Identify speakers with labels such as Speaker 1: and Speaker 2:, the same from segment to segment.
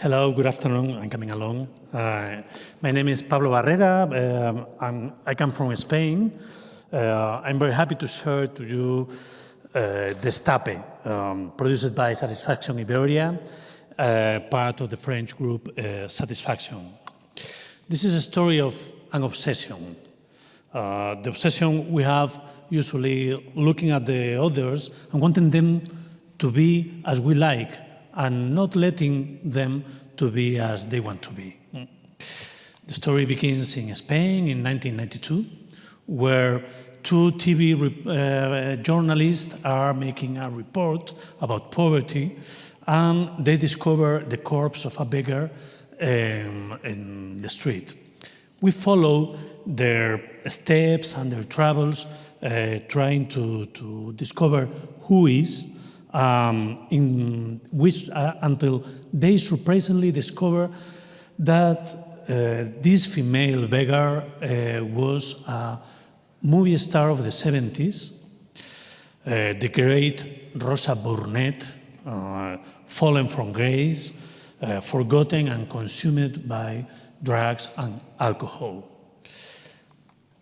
Speaker 1: Hello, good afternoon. I'm coming along. My name is Pablo Barrera. I come from Spain. I'm very happy to share to you Destape, produced by Satisfaction Iberia, part of the French group Satisfaction. This is a story of an obsession. The obsession we have usually looking at the others and wanting them to be as we like and not letting them to be as they want to be. The story begins in Spain in 1992, where two TV journalists are making a report about poverty, and they discover the corpse of a beggar in the street. We follow their steps and their travels, trying to discover who is, in which until they surprisingly discover that this female beggar was a movie star of the 70s, the great Rosa Burnett, fallen from grace, forgotten and consumed by drugs and alcohol.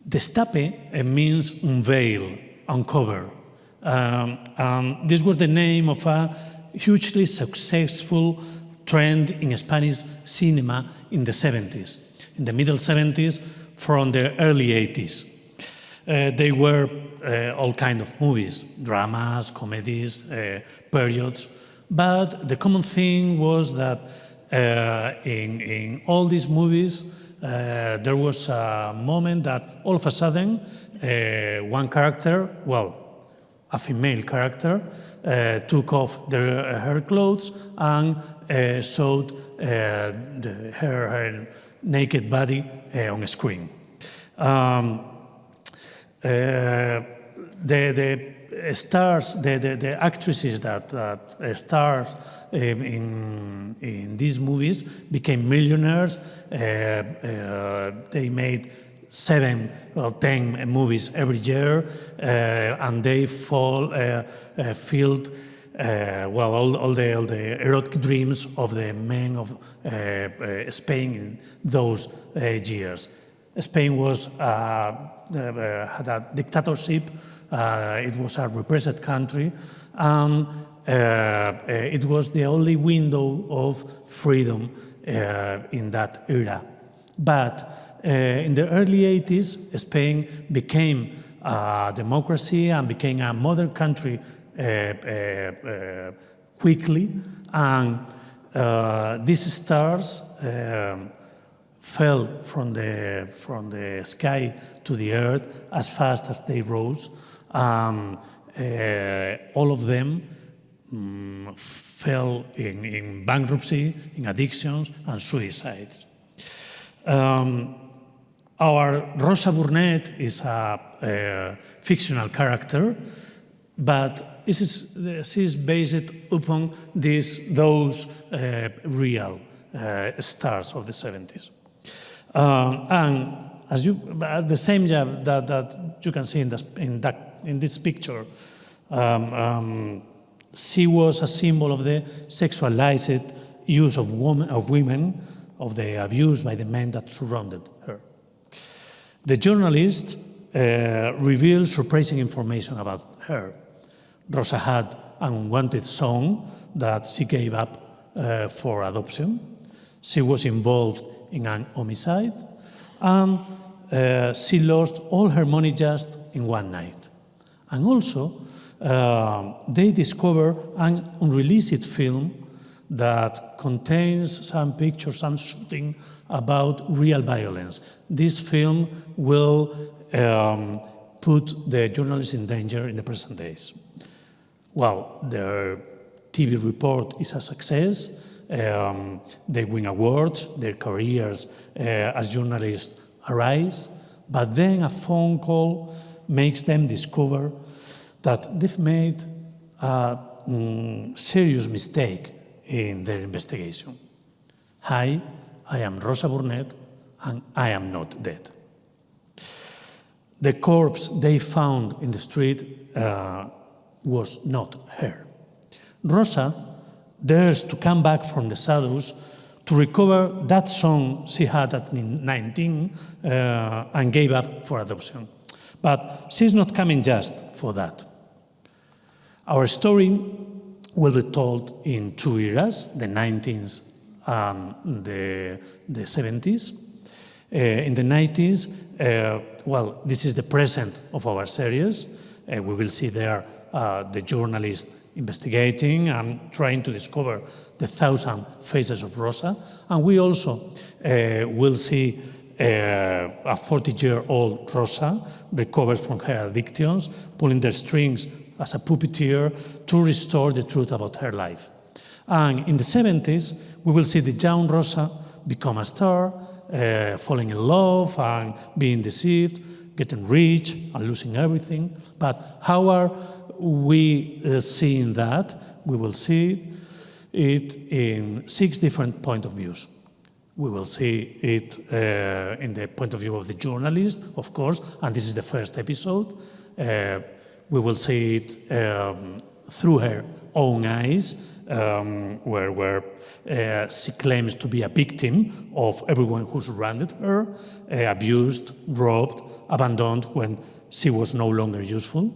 Speaker 1: Destape means unveil, uncover. This was the name of a hugely successful trend in Spanish cinema in the 70s, in the middle 70s from the early 80s. They were all kinds of movies, dramas, comedies, periods, but the common thing was that in all these movies there was a moment that all of a sudden one character, well, a female character, took off her clothes and showed her naked body on a screen. The stars, the actresses that stars in these movies became millionaires. They made 7 or 10 movies every year, and they filled all the erotic dreams of the men of Spain in those years. Spain had a dictatorship. It was a repressed country, and it was the only window of freedom in that era. But in the early 80s, Spain became a democracy and became a modern country quickly, and these stars fell from the sky to the earth as fast as they rose. All of them fell in bankruptcy, in addictions, and suicides. Our Rosa Burnett is a fictional character, but she is based upon those real stars of the 70s. And at the same time that you can see in this picture, she was a symbol of the sexualized use of women, of the abuse by the men that surrounded her. The journalist revealed surprising information about her. Rosa had an unwanted son that she gave up for adoption. She was involved in an homicide, and she lost all her money just in one night. And also, they discovered an unreleased film that contains some pictures, some shooting about real violence. This film will put the journalists in danger in the present days. Well, their TV report is a success. They win awards, their careers as journalists arise, but then a phone call makes them discover that they've made a serious mistake in their investigation. Hi, I am Rosa Burnett, and I am not dead. The corpse they found in the street was not her. Rosa dares to come back from the shadows to recover that son she had at 19 and gave up for adoption. But she's not coming just for that. Our story will be told in two eras, the 19th and the 70s. In the 90s, well, this is the present of our series. We will see there the journalist investigating and trying to discover the 1,000 faces of Rosa. And we also will see a 40-year-old Rosa recovered from her addictions, pulling the strings as a puppeteer to restore the truth about her life. And in the 70s, we will see the young Rosa become a star, falling in love and being deceived, getting rich and losing everything. But how are we seeing that? We will see it in 6 different points of views. We will see it in the point of view of the journalist, of course, and this is the first episode. We will see it through her own eyes, where she claims to be a victim of everyone who surrounded her, abused, robbed, abandoned when she was no longer useful.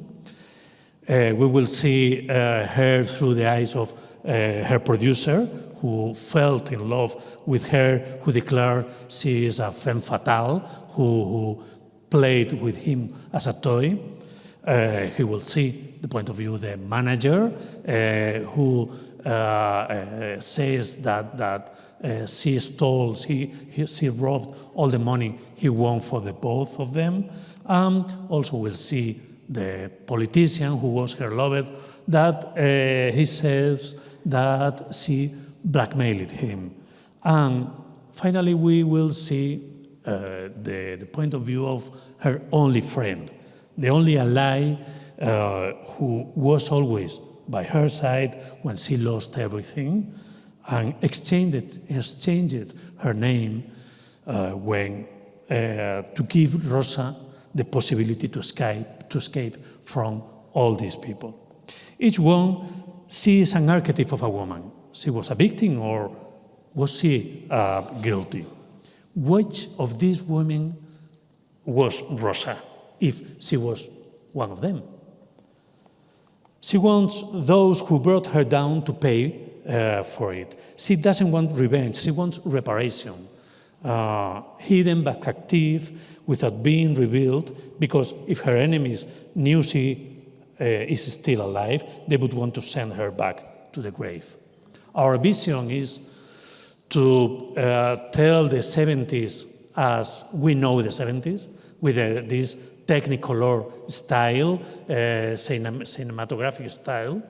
Speaker 1: We will see her through the eyes of her producer, who fell in love with her, who declared she is a femme fatale, who played with him as a toy. He will see the point of view of the manager, who says that she stole, she robbed all the money he won for the both of them. Also we'll see the politician who was her lover, that he says that she blackmailed him. And finally we will see the point of view of her only friend, the only ally who was always by her side when she lost everything, and exchanged her name when to give Rosa the possibility to escape from all these people. Each one sees an archetype of a woman. She was a victim, or was she guilty? Which of these women was Rosa, if she was one of them? She wants those who brought her down to pay for it. She doesn't want revenge, she wants reparation. Hidden but active, without being revealed, because if her enemies knew she is still alive, they would want to send her back to the grave. Our vision is to tell the 70s as we know the 70s, with this Technicolor style, cinematographic style,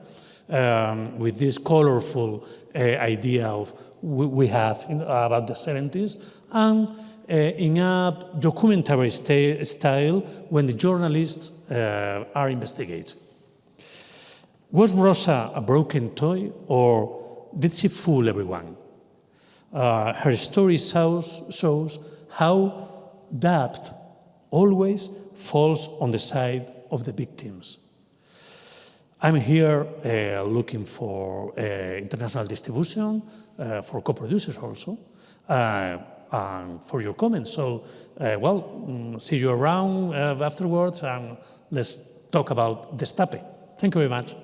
Speaker 1: with this colorful idea of we have about the 70s, and in a documentary style when the journalists are investigating. Was Rosa a broken toy, or did she fool everyone? Her story shows how doubt always falls on the side of the victims. I'm here looking for international distribution, for co-producers also, and for your comments. So, see you around afterwards, and let's talk about Destape. Thank you very much.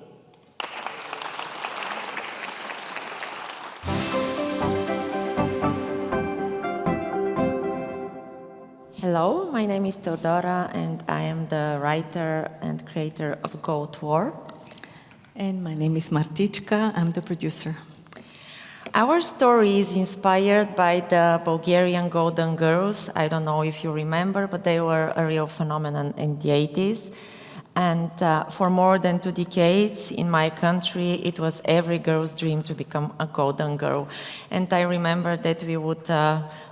Speaker 2: Hello, my name is Teodora, and I am the writer and creator of Goat War.
Speaker 3: And my name is Martička, I'm the producer.
Speaker 2: Our story is inspired by the Bulgarian Golden Girls. I don't know if you remember, but they were a real phenomenon in the 80s. And for more than 2 decades in my country, it was every girl's dream to become a golden girl. And I remember that we would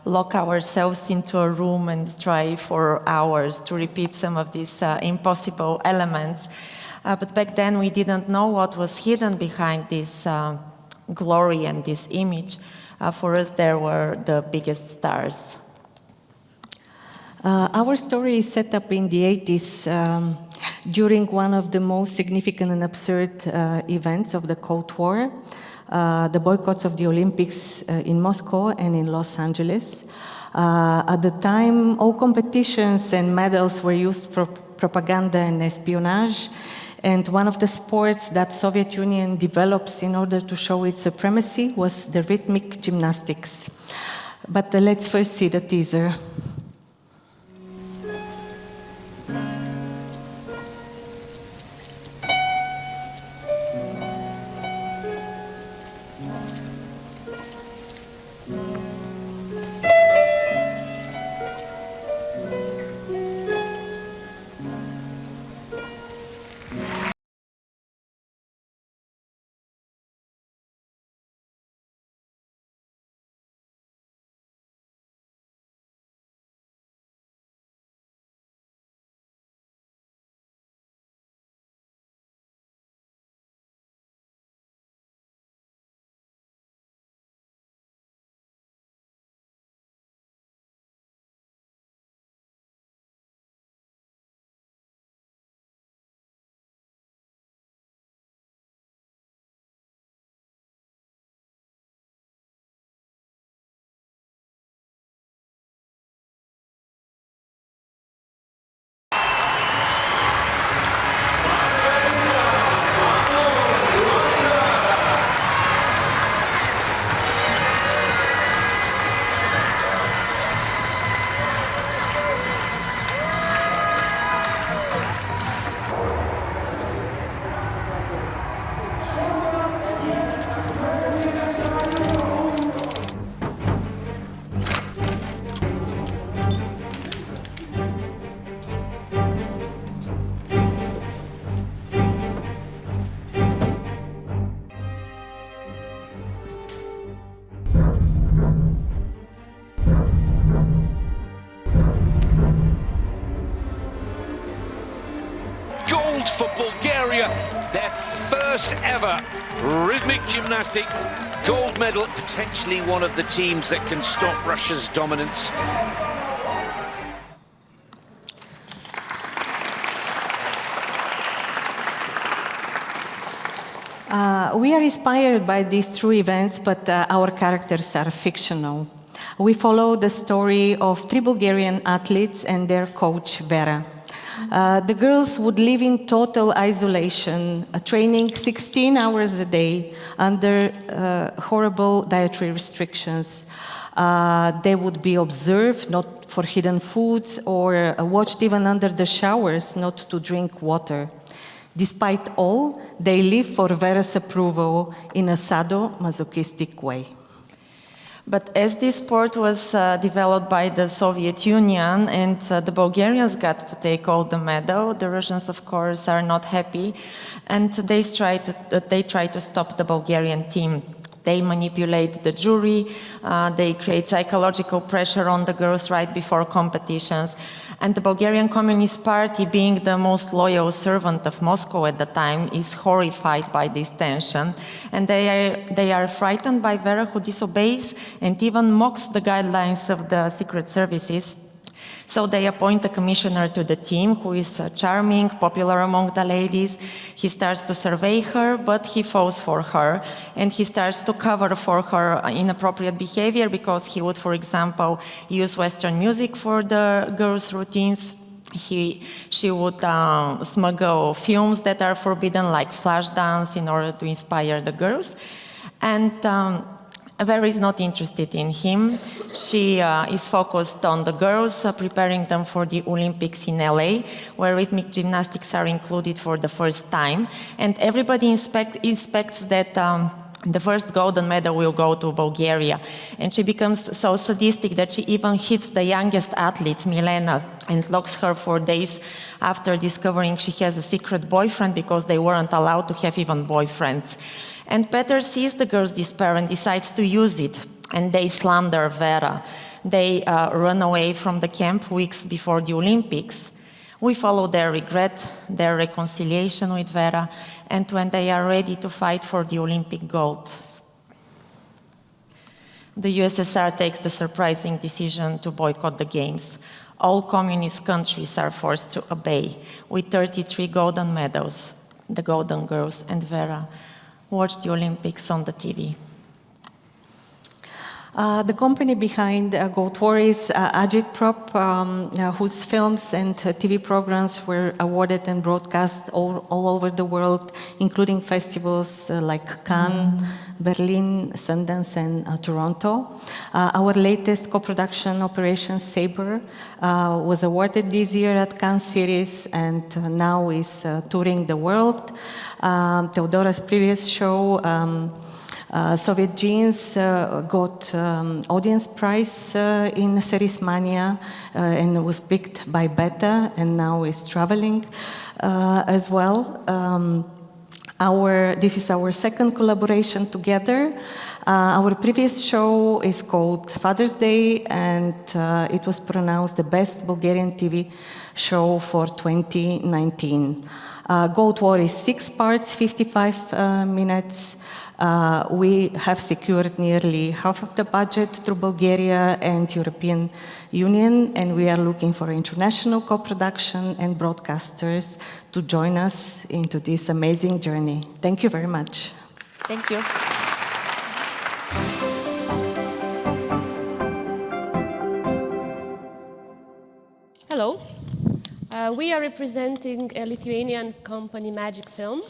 Speaker 2: lock ourselves into a room and try for hours to repeat some of these impossible elements. But back then we didn't know what was hidden behind this glory and this image. For us, there were the biggest stars.
Speaker 3: Our story is set up in the 80s during one of the most significant and absurd events of the Cold War. the boycotts of the Olympics in Moscow and in Los Angeles. At the time, all competitions and medals were used for propaganda and espionage. And one of the sports that Soviet Union develops in order to show its supremacy was the rhythmic gymnastics. But let's first see the teaser.
Speaker 4: Gold for Bulgaria, their first ever rhythmic gymnastic gold medal, potentially one of the teams that can stop Russia's dominance.
Speaker 3: We are inspired by these true events, but our characters are fictional. We follow the story of 3 Bulgarian athletes and their coach, Vera. The girls would live in total isolation, training 16 hours a day under horrible dietary restrictions. They would be observed not for hidden foods or watched even under the showers not to drink water. Despite all, they live for Vera's approval in a sadomasochistic way.
Speaker 2: But as this sport was developed by the Soviet Union and the Bulgarians got to take all the medal, the Russians, of course, are not happy, and they try to stop the Bulgarian team. They manipulate the jury, they create psychological pressure on the girls right before competitions. And the Bulgarian Communist Party, being the most loyal servant of Moscow at the time, is horrified by this tension. And they are frightened by Vera, who disobeys and even mocks the guidelines of the secret services. So they appoint a commissioner to the team who is charming, popular among the ladies. He starts to survey her, but he falls for her. And he starts to cover for her inappropriate behavior because he would, for example, use Western music for the girls' routines. She would smuggle films that are forbidden, like Flashdance, in order to inspire the girls. And Vera is not interested in him. She is focused on the girls, preparing them for the Olympics in LA, where rhythmic gymnastics are included for the first time. And everybody expects that the first golden medal will go to Bulgaria. And she becomes so sadistic that she even hits the youngest athlete, Milena, and locks her for days after discovering she has a secret boyfriend because they weren't allowed to have even boyfriends. And Peter sees the girls' despair and decides to use it. And they slander Vera. They run away from the camp weeks before the Olympics. We follow their regret, their reconciliation with Vera, and when they are ready to fight for the Olympic gold. The USSR takes the surprising decision to boycott the Games. All communist countries are forced to obey, with 33 golden medals, the Golden Girls and Vera. watch the Olympics on the TV.
Speaker 3: The company behind Gold War is Agitprop, whose films and TV programs were awarded and broadcast all over the world, including festivals like Cannes, Berlin, Sundance, and Toronto. Our latest co-production, Operation Sabre, was awarded this year at Cannes Series and now is touring the world. Teodora's previous show, Soviet Jeans, got audience prize in Series Mania and was picked by Beta and now is traveling as well. This is our second collaboration together. Our previous show is called Father's Day, and it was pronounced the best Bulgarian TV show for 2019. Gold War is 6 parts, 55 minutes. We have secured nearly half of the budget through Bulgaria and European Union, and we are looking for international co-production and broadcasters to join us into this amazing journey. Thank you very much.
Speaker 2: Thank you.
Speaker 5: Hello. We are representing a Lithuanian company, Magic Film,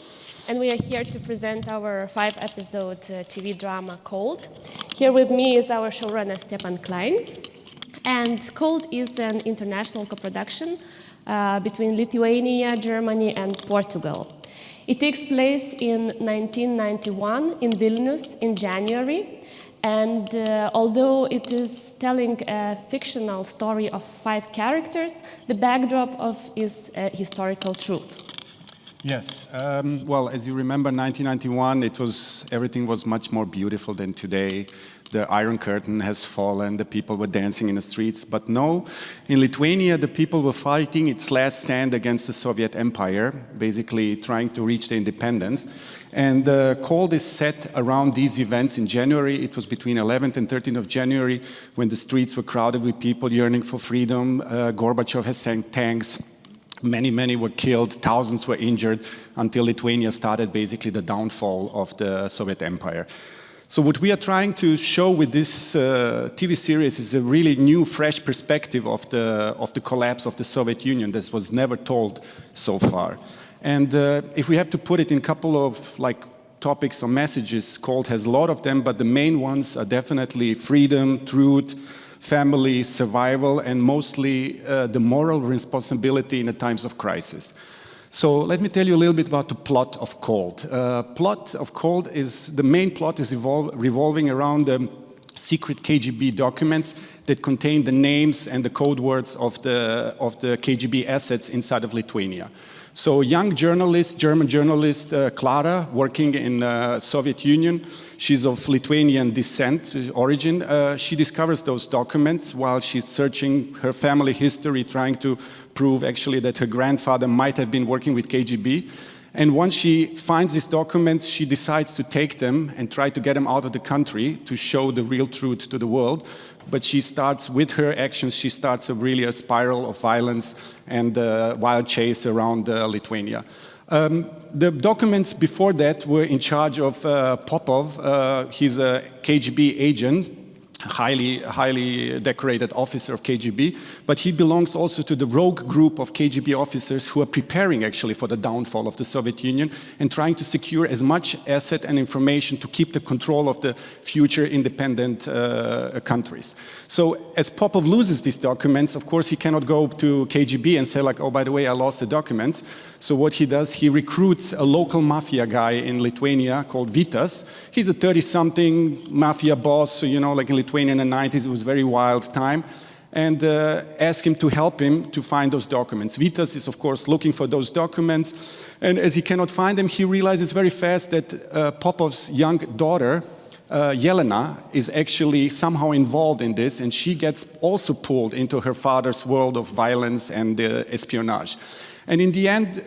Speaker 5: and we are here to present our 5-episode TV drama, Cold. Here with me is our showrunner, Stepan Klein. And Cold is an international co-production between Lithuania, Germany, and Portugal. It takes place in 1991 in Vilnius in January. And although it is telling a fictional story of 5 characters, the backdrop is a historical truth.
Speaker 6: Yes. Well, as you remember, 1991, everything was much more beautiful than today. The Iron Curtain has fallen, the people were dancing in the streets. But no, in Lithuania, the people were fighting its last stand against the Soviet Empire, basically trying to reach their independence. And Cold is set around these events in January. It was between 11th and 13th of January when the streets were crowded with people yearning for freedom. Gorbachev has sent tanks. Many were killed, thousands were injured, until Lithuania started basically the downfall of the Soviet Empire. So what we are trying to show with this TV series is a really new, fresh perspective of the collapse of the Soviet Union that was never told so far. And if we have to put it in a couple of topics or messages, Cold has a lot of them, but the main ones are definitely freedom, truth, family, survival, and mostly the moral responsibility in the times of crisis. So let me tell you a little bit about the plot of Cold. Plot of Cold the main plot is revolving around the secret KGB documents that contain the names and the code words of the KGB assets inside of Lithuania. So young journalist, German journalist, Clara, working in Soviet Union, she's of Lithuanian descent, origin. She discovers those documents while she's searching her family history, trying to prove actually that her grandfather might have been working with KGB. And once she finds these documents, she decides to take them and try to get them out of the country to show the real truth to the world. But she starts, with her actions, she starts a spiral of violence and wild chase around Lithuania. The documents before that were in charge of Popov. He's a KGB agent, highly decorated officer of KGB, but he belongs also to the rogue group of KGB officers who are preparing actually for the downfall of the Soviet Union and trying to secure as much asset and information to keep the control of the future independent countries. So as Popov loses these documents, of course he cannot go to KGB and say oh, by the way, I lost the documents. So what he does, he recruits a local mafia guy in Lithuania called Vitas. He's a 30-something mafia boss, so in Lithuania in the 90s, it was a very wild time, and ask him to help him to find those documents. Vitas is, of course, looking for those documents, and as he cannot find them, he realizes very fast that Popov's young daughter, Yelena, is actually somehow involved in this, and she gets also pulled into her father's world of violence and espionage. And in the end,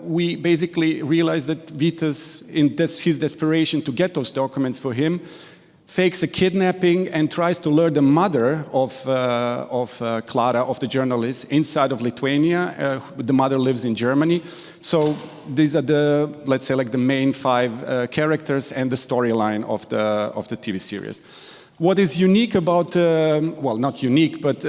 Speaker 6: we basically realized that Vitas, in his desperation to get those documents for him, fakes a kidnapping and tries to lure the mother of Clara, of the journalist, inside of Lithuania. The mother lives in Germany. So these are the, let's say, like the main 5 characters and the storyline of the TV series. What is unique about, well, not unique, but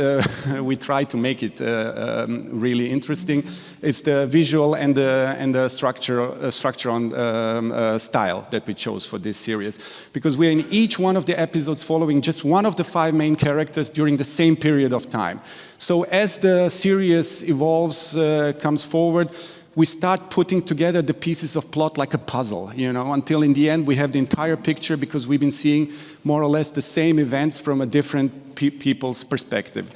Speaker 6: we try to make it really interesting, is the visual and the structure on style that we chose for this series. Because we're in each one of the episodes following just one of the 5 main characters during the same period of time. So as the series evolves, comes forward, we start putting together the pieces of plot like a puzzle, you know, until in the end we have the entire picture because we've been seeing more or less the same events from a different people's perspective.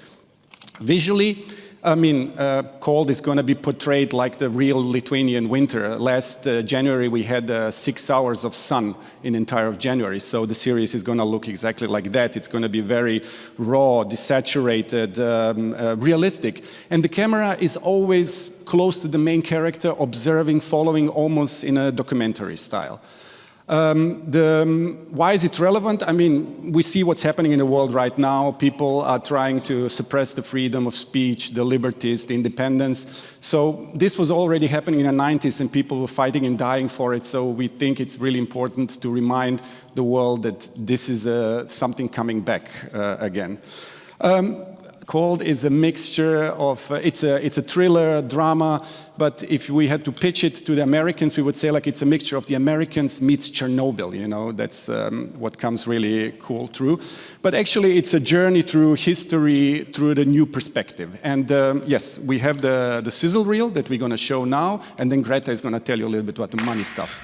Speaker 6: Visually, I mean, cold is going to be portrayed like the real Lithuanian winter. Last January we had 6 hours of sun in entire of January, so the series is going to look exactly like that. It's going to be very raw, desaturated, realistic. And the camera is always close to the main character, observing, following, almost in a documentary style. Why is it relevant? I mean, we see what's happening in the world right now. People are trying to suppress the freedom of speech, the liberties, the independence. So this was already happening in the 90s and people were fighting and dying for it. So we think it's really important to remind the world that this is something coming back again. Cold is a mixture of, it's a thriller, drama, but if we had to pitch it to the Americans, we would say like it's a mixture of the Americans meets Chernobyl, you know, that's what comes really cool through. But actually it's a journey through history, through the new perspective. And yes, we have the sizzle reel that we're going to show now, and then Greta is going to tell you a little bit about the money stuff.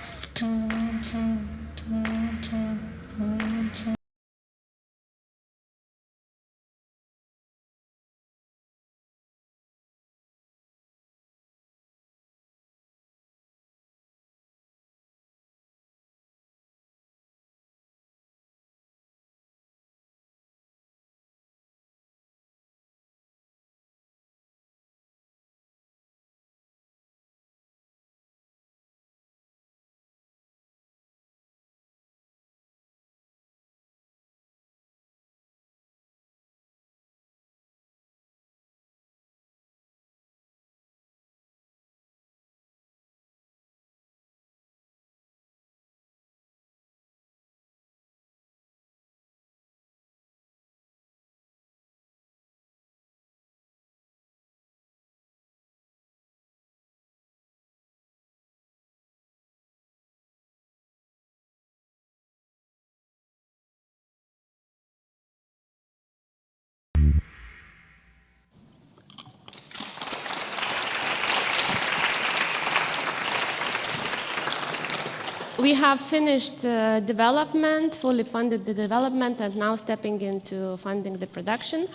Speaker 5: We have finished development, fully funded the development, and now stepping into funding the production.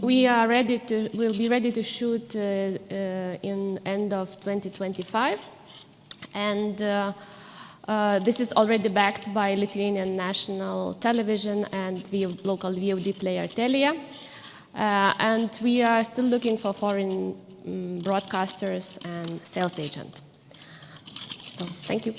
Speaker 5: We are ready to, we'll be ready to shoot in end of 2025. And this is already backed by Lithuanian national television and local VOD player Telia. And we are still looking for foreign broadcasters and sales agent. So, thank you.